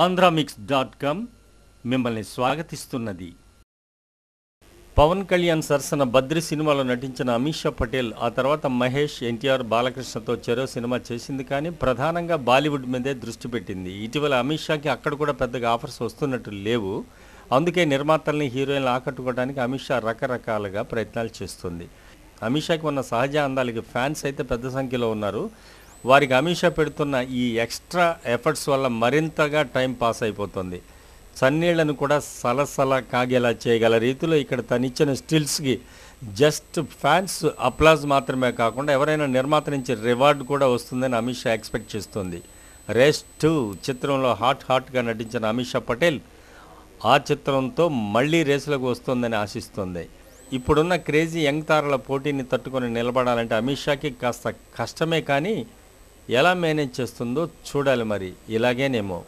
ఆంధ్రామిక్స్.com మిమ్మల్ని స్వాగతిస్తున్నది. పవన్ కళ్యాణ్ సరసన బద్రి సినిమాలో నటించిన అమీషా పటేల్ ఆ తర్వాత మహేష్, ఎన్టీఆర్, బాలకృష్ణతో చెరో సినిమా చేసింది. కానీ ప్రధానంగా బాలీవుడ్ మీదే దృష్టి పెట్టింది. ఇటీవల అమీషాకి అక్కడ కూడా పెద్దగా ఆఫర్స్ వస్తున్నట్టు లేవు. అందుకే నిర్మాతల్ని, హీరోయిన్లు ఆకట్టుకోవడానికి అమీషా రకరకాలుగా ప్రయత్నాలు చేస్తుంది. అమీషాకి ఉన్న సహజ అందాలకి ఫ్యాన్స్ అయితే పెద్ద సంఖ్యలో ఉన్నారు. వారికి అమీషా పెడుతున్న ఈ ఎక్స్ట్రా ఎఫర్ట్స్ వల్ల మరింతగా టైం పాస్ అయిపోతుంది. చన్నీళ్లను కూడా సలసల కాగేలా చేయగల రీతిలో ఇక్కడ తనిచ్చిన స్టిల్స్కి జస్ట్ ఫ్యాన్స్ అప్లాజ్ మాత్రమే కాకుండా ఎవరైనా నిర్మాత నుంచి రివార్డు కూడా వస్తుందని అమీషా ఎక్స్పెక్ట్ చేస్తుంది. రేస్ 2 చిత్రంలో హాట్గా నటించిన అమీషా పటేల్ ఆ చిత్రంతో మళ్లీ రేసులకు వస్తుందని ఆశిస్తోంది. ఇప్పుడున్న క్రేజీ యంగ్ తారల పోటీని తట్టుకొని నిలబడాలంటే అమీషాకి కాస్త కష్టమే. కానీ ఎలా మేనేజ్ చేస్తుందో చూడాలి. మరి ఇలాగేనేమో.